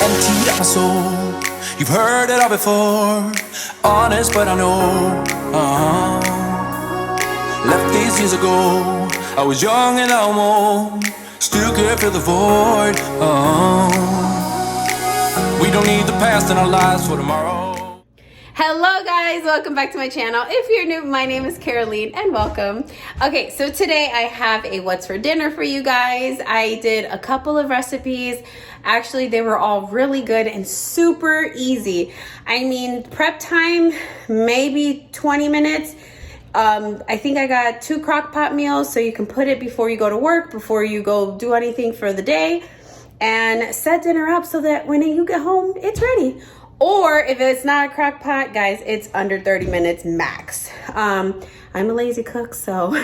emptied out my soul. You've heard it all before, honest but I know. Left these years ago, I was young and almost still could fill the void. We don't need the past in our lives for tomorrow. Hello guys, welcome back to my channel. If you're new, my name is Caroline and welcome. Okay, so today I have a what's for dinner for you guys. I did a couple of recipes. Actually, they were all really good and super easy. I mean, prep time, maybe 20 minutes. I think I got 2 crock pot meals, so you can put it before you go to work, before you go do anything for the day, and set dinner up so that when you get home, it's ready. Or if it's not a crock pot, guys, it's under 30 minutes max. I'm a lazy cook, so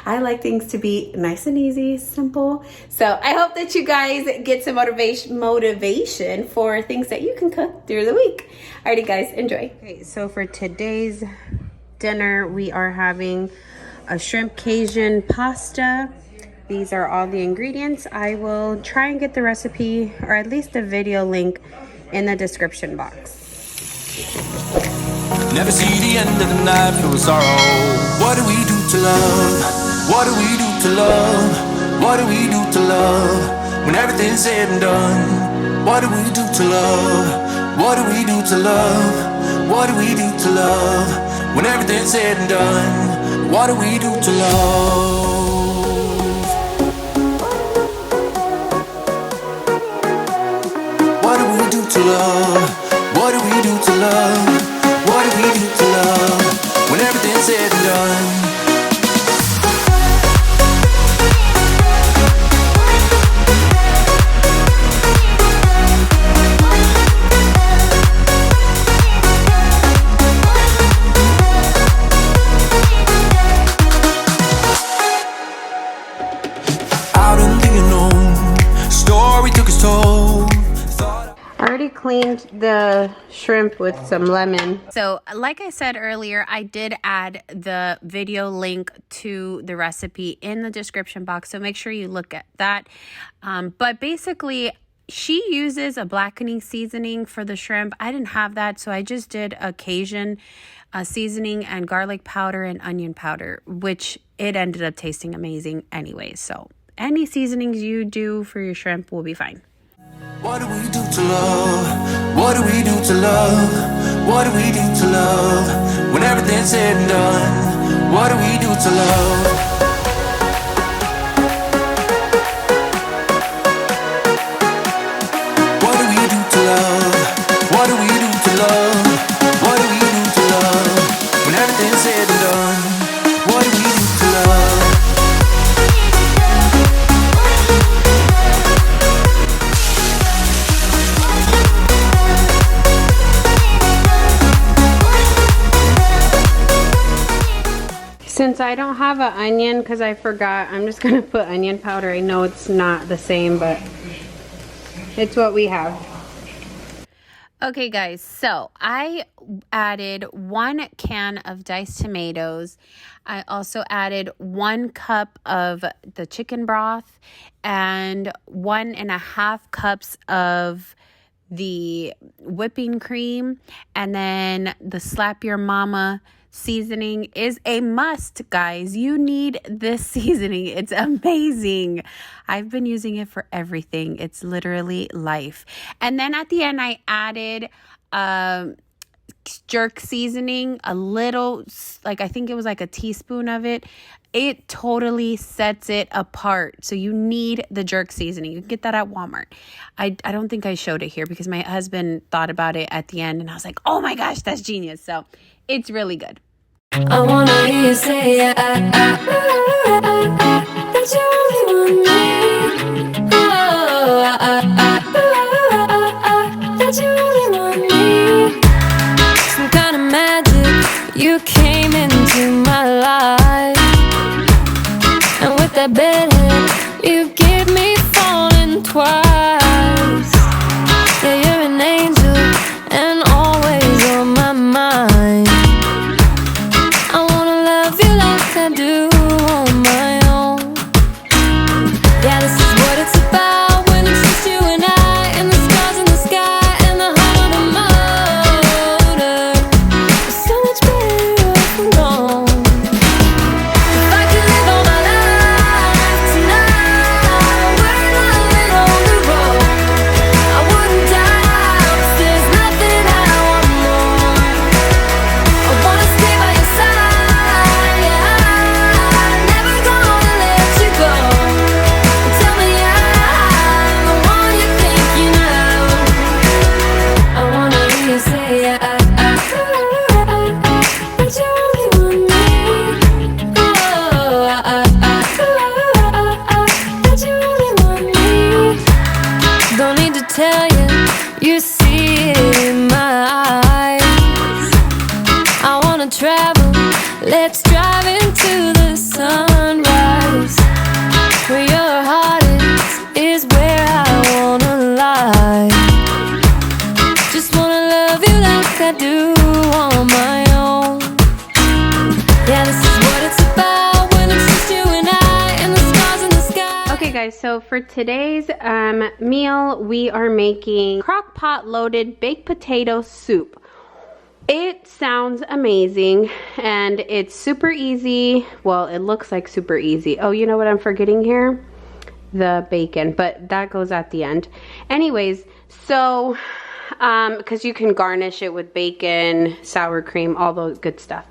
I like things to be nice and easy, simple. So I hope that you guys get some motivation for things that you can cook through the week. Alrighty, guys, enjoy. Okay, so for today's dinner, we are having a shrimp Cajun pasta. These are all the ingredients. I will try and get the recipe, or at least the video link, in the description box. Never see the end of the night, feel sorrow. What do we do to love? What do we do to love? What do we do to love? When everything's said and done, what do we do to love? What do we do to love? What do we do to love? When everything's said and done, what do we do to love? To love, what do we do to love? What do we do to love? When everything's said and done. Out in the unknown, story took its toll. I already cleaned the shrimp with some lemon. So like I said earlier, I did add the video link to the recipe in the description box, so make sure you look at that. But basically, she uses a blackening seasoning for the shrimp. I didn't have that, so I just did a Cajun seasoning and garlic powder and onion powder, which it ended up tasting amazing anyway. So any seasonings you do for your shrimp will be fine. What do we do to love? What do we do to love? What do we do to love? When everything's said and done, what do we do to love? What do we do to love? What do we do to love? What do we do to love? When everything's said and done, what do we do to love? Since I don't have an onion, because I forgot, I'm just going to put onion powder. I know it's not the same, but it's what we have. Okay, guys, so I added 1 can of diced tomatoes. I also added 1 cup of the chicken broth and 1.5 cups of the whipping cream, and then the Slap Your Mama seasoning is a must, guys. You need this seasoning. It's amazing. I've been using it for everything. It's literally life. And then at the end, I added jerk seasoning, a little, like I think it was like a teaspoon of it. It totally sets it apart. So you need the jerk seasoning. You can get that at Walmart. I don't think I showed it here because my husband thought about it at the end and I was like, oh my gosh, that's genius. So it's really good. I wanna hear you say that you only want me. That you only want me. Some kind of magic. You came into my life, and with that bedhead, you give me falling twice. Yeah, you're an angel and always on my mind. I wanna love you like I do on my own. Yeah, this is what it's about when it's just you and I, and the stars in the You see it in my eyes. I wanna travel, let's drive into the sunrise. Where your heart is where I wanna lie. Just wanna love you like I do on my own. Yeah, this is what it's about when it's just you and I and the stars in the sky. Okay guys, so for today's meal, we are making crock pot loaded baked potato soup. It sounds amazing and it's super easy. Well, it looks like super easy. Oh, you know what I'm forgetting here? The bacon, but that goes at the end. Anyways, so because you can garnish it with bacon, sour cream, all those good stuff.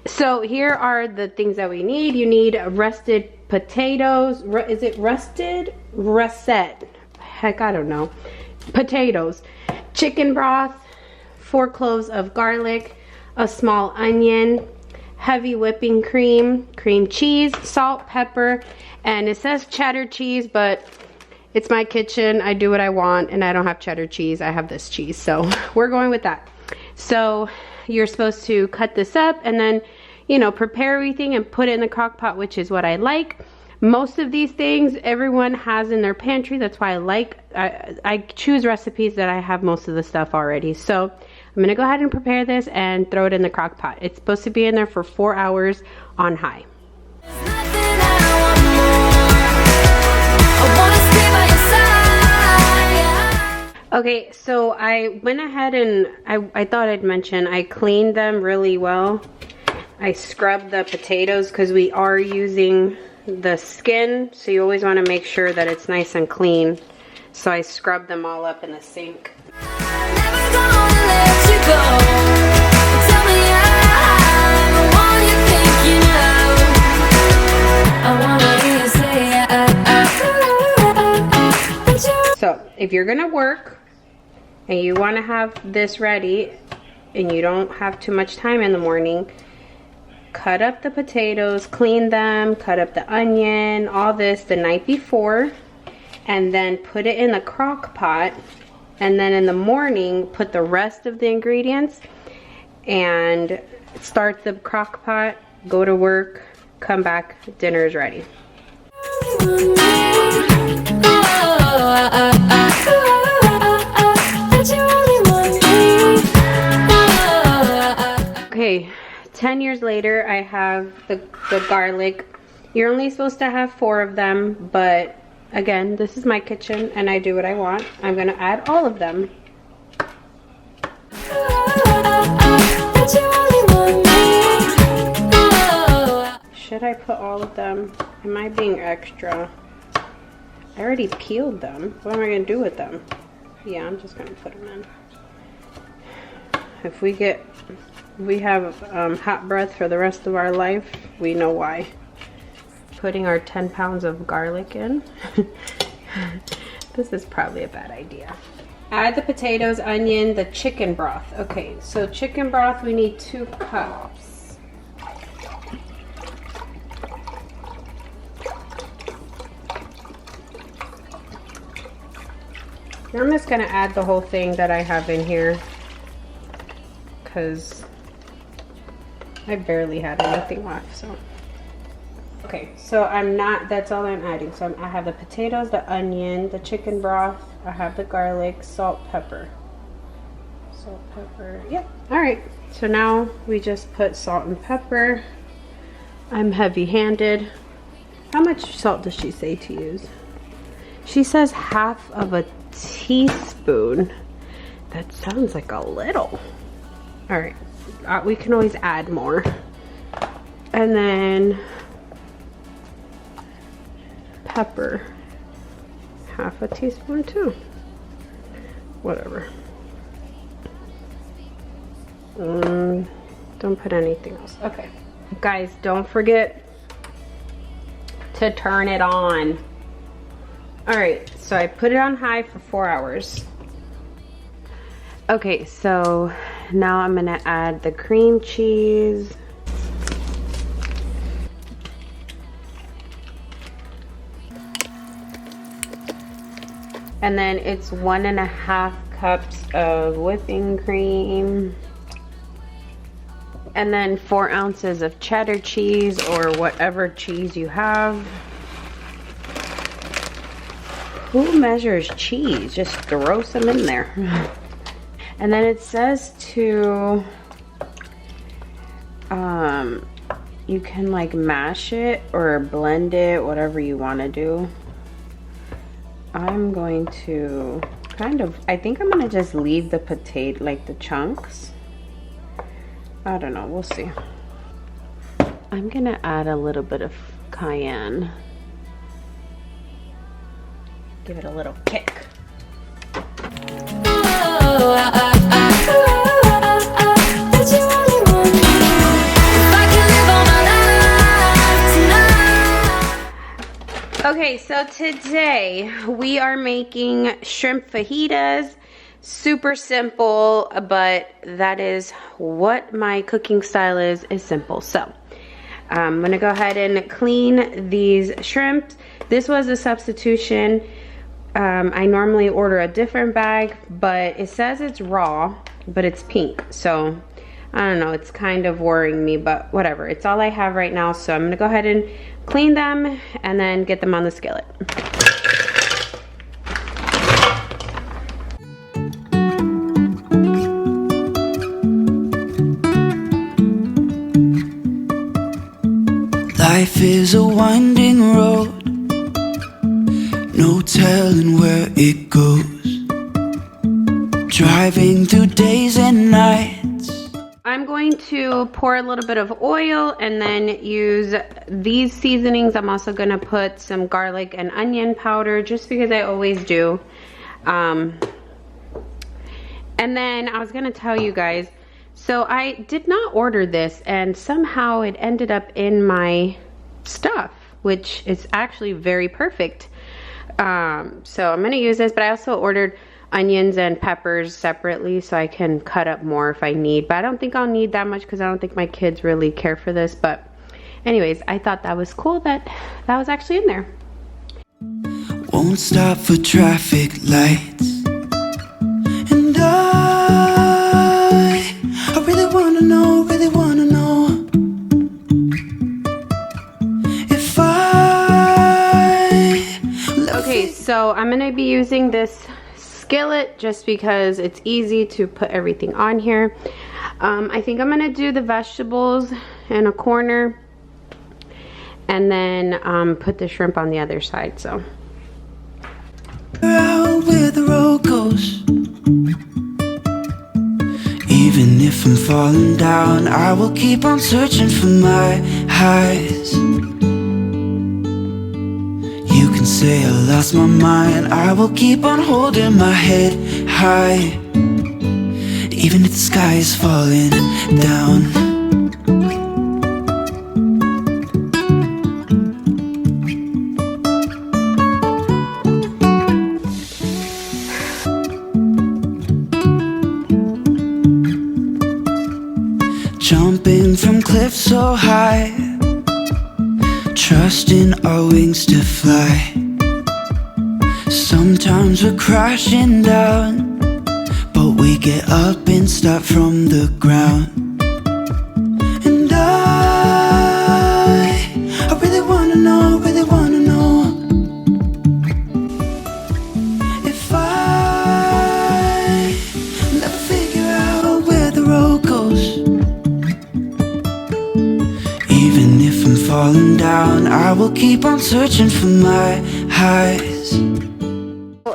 So here are the things that we need. You need rusted potatoes. Is it rusted? Russet. Heck, I don't know. Potatoes. Chicken broth. 4 cloves of garlic. A small onion. Heavy whipping cream. Cream cheese. Salt, pepper. And it says cheddar cheese, but it's my kitchen. I do what I want, and I don't have cheddar cheese. I have this cheese, so we're going with that. So you're supposed to cut this up and then, you know, prepare everything and put it in the crock pot, which is what I like. Most of these things everyone has in their pantry. That's why I choose recipes that I have most of the stuff already. So I'm gonna go ahead and prepare this and throw it in the crock pot. It's supposed to be in there for 4 hours on high. Okay, so I went ahead and I thought I'd mention I cleaned them really well. I scrubbed the potatoes because we are using the skin, so you always want to make sure that it's nice and clean. So I scrubbed them all up in the sink. So if you're gonna work and you want to have this ready and you don't have too much time in the morning, cut up the potatoes, clean them, cut up the onion, all this the night before, and then put it in the crock pot, and then in the morning put the rest of the ingredients and start the crock pot, go to work, come back, dinner is ready. Okay, 10 years later, I have the garlic. You're only supposed to have 4 of them, but again, this is my kitchen and I do what I want. I'm gonna add all of them. Should I put all of them? Am I being extra? I already peeled them. What am I gonna do with them? Yeah, I'm just gonna put them in. If we have hot breath for the rest of our life, we know why. Putting our 10 pounds of garlic in. This is probably a bad idea. Add the potatoes, onion, the chicken broth. Okay, so chicken broth, we need 2 cups. I'm just gonna add the whole thing that I have in here because I barely had anything left, so. Okay, so that's all I'm adding. So I have the potatoes, the onion, the chicken broth, I have the garlic, salt, pepper. Salt, pepper, yep. All right, so now we just put salt and pepper. I'm heavy-handed. How much salt does she say to use? She says half of a teaspoon. That sounds like a little. All right, we can always add more. And then pepper, half a teaspoon too. Whatever. Don't put anything else. Okay, guys, don't forget to turn it on. All right, so I put it on high for 4 hours. Okay, so now I'm gonna add the cream cheese. And then it's 1.5 cups of whipping cream. And then 4 ounces of cheddar cheese or whatever cheese you have. Who measures cheese? Just throw some in there. And then it says to, you can like mash it or blend it, whatever you want to do. I'm going to I think I'm going to just leave the potato, like the chunks. I don't know, we'll see. I'm going to add a little bit of cayenne. Give it a little kick. Okay, so today we are making shrimp fajitas. Super simple, but that is what my cooking style is simple. So I'm gonna go ahead and clean these shrimps. This was a substitution. I normally order a different bag, but it says it's raw, but it's pink. So I don't know, it's kind of worrying me, but whatever. It's all I have right now. So I'm gonna go ahead and clean them and then get them on the skillet. Life is a winding road, no telling where it goes. Driving through days and nights. I'm going to pour a little bit of oil and then use these seasonings. I'm also going to put some garlic and onion powder just because I always do. And then I was going to tell you guys, so I did not order this and somehow it ended up in my stuff, which is actually very perfect. So I'm going to use this, but I also ordered onions and peppers separately so I can cut up more if I need, but I don't think I'll need that much because I don't think my kids really care for this. But anyways, I thought that was cool that was actually in there. Won't stop for traffic lights, and I really wanna know if okay, so I'm gonna be using this skillet just because it's easy to put everything on here. I think I'm gonna do the vegetables in a corner and then put the shrimp on the other side. So out where the road goes, even if I'm falling down, I will keep on searching for my highs. You can say I lost my mind, I will keep on holding my head high, even if the sky is falling down. Jumping from cliffs so high, trusting our wings to fly. Sometimes we're crashing down, but we get up and start from the ground. And I really wanna know if I never figure out where the road goes. Even if I'm falling down, I will keep on searching for my highs.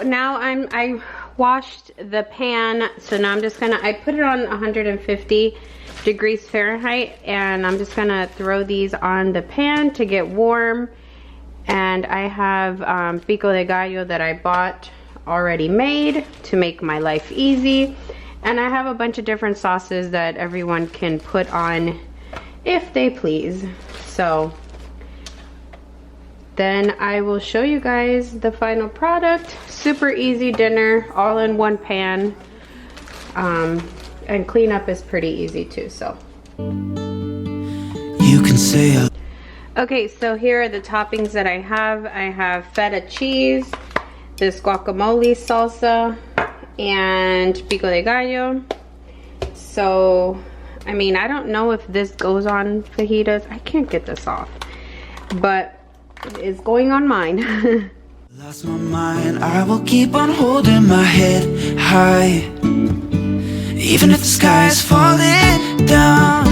now I washed the pan, so now I'm just gonna, I put it on 150 degrees Fahrenheit, and I'm just gonna throw these on the pan to get warm. And I have pico de gallo that I bought already made to make my life easy. And I have a bunch of different sauces that everyone can put on if they please. So then I will show you guys the final product. Super easy dinner, all in one pan. And cleanup is pretty easy too, so. You can say okay, so here are the toppings that I have. I have feta cheese, this guacamole salsa, and pico de gallo. So, I mean, I don't know if this goes on fajitas. I can't get this off, but it's going on mine. Lost my mind, I will keep on holding my head high, even if the sky is falling down,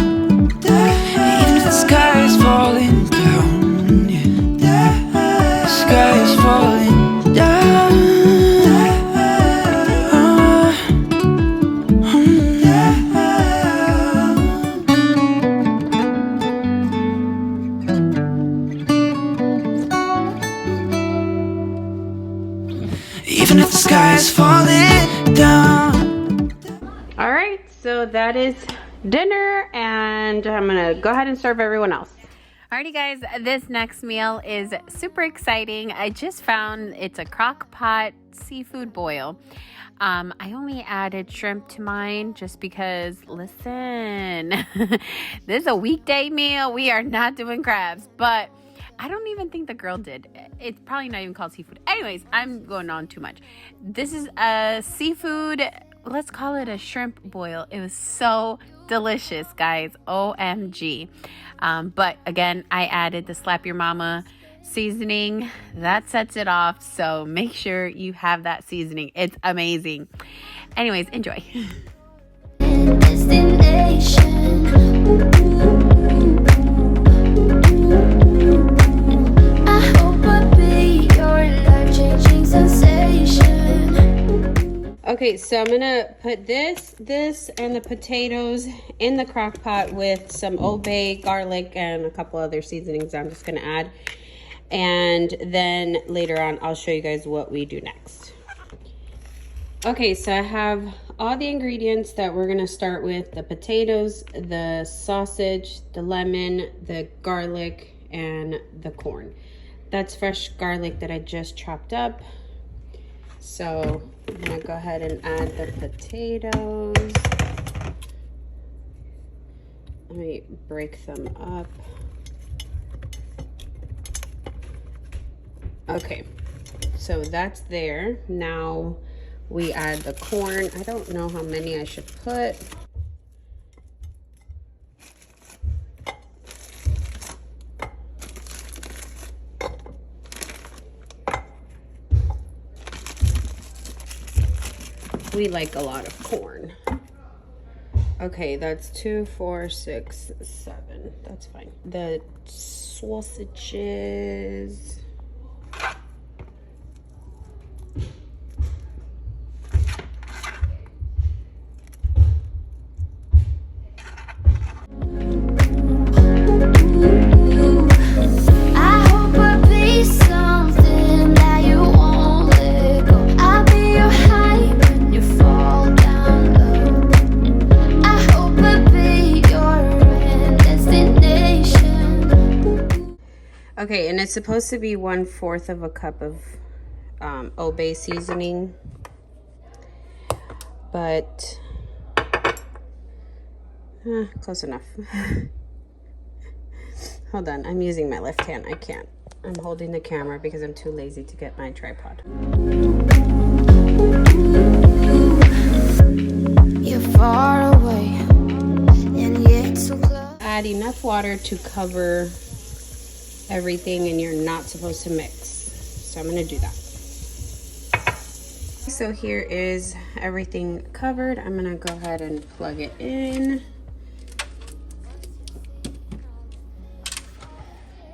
even if the sky is falling down, yeah. The sky is falling down. Even if the sky is falling down. All right, so that is dinner, and I'm gonna go ahead and serve everyone else. Alrighty guys, this next meal is super exciting. I just found it's a crock pot seafood boil. I only added shrimp to mine just because, listen, this is a weekday meal. We are not doing crabs, but I don't even think the girl did. It's probably not even called seafood. Anyways, I'm going on too much. This is a seafood, let's call it a shrimp boil. It was so delicious, guys. OMG. But again, I added the Slap Your Mama seasoning. That sets it off. So make sure you have that seasoning. It's amazing. Anyways, enjoy. Okay, so I'm gonna put this, and the potatoes in the crock pot with some Old Bay, garlic, and a couple other seasonings I'm just gonna add. And then later on, I'll show you guys what we do next. Okay, so I have all the ingredients that we're gonna start with: the potatoes, the sausage, the lemon, the garlic, and the corn. That's fresh garlic that I just chopped up. So I'm gonna go ahead and add the potatoes. Let me break them up. Okay, so that's there. Now we add the corn. I don't know how many I should put. We like a lot of corn. Okay, that's 2, 4, 6, 7. That's fine. The sausages. Okay, and it's supposed to be 1/4 of a cup of Old Bay seasoning, but close enough. Hold on, I'm using my left hand. I can't. I'm holding the camera because I'm too lazy to get my tripod. You're far away, and yet so close. Add enough water to cover everything, and you're not supposed to mix. So I'm gonna do that. So here is everything covered. I'm gonna go ahead and plug it in.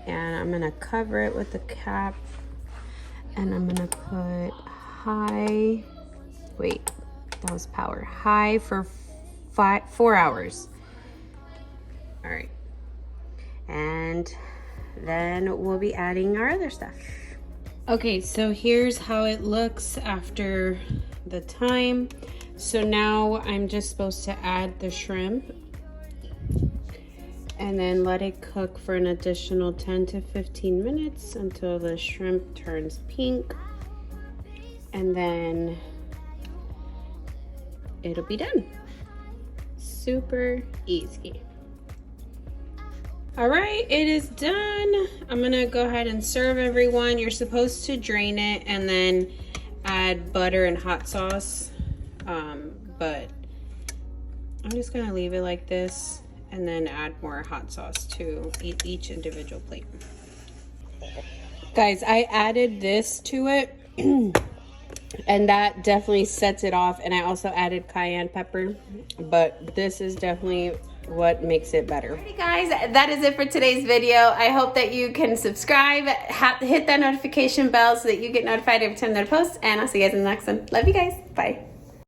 And I'm gonna cover it with the cap, and I'm gonna put high, wait, that was power, high for 4 hours. All right, and then we'll be adding our other stuff. Okay, so here's how it looks after the time. So now I'm just supposed to add the shrimp and then let it cook for an additional 10 to 15 minutes until the shrimp turns pink, and then it'll be done. Super easy. All right, it is done. I'm gonna go ahead and serve everyone. You're supposed to drain it and then add butter and hot sauce But I'm just gonna leave it like this and then add more hot sauce to each individual plate. Guys, I added this to it and that definitely sets it off, and I also added cayenne pepper, but this is definitely what makes it better. Alrighty guys, that is it for today's video. I hope that you can subscribe, hit that notification bell so that you get notified every time that I post, and I'll see you guys in the next one. Love you guys. Bye.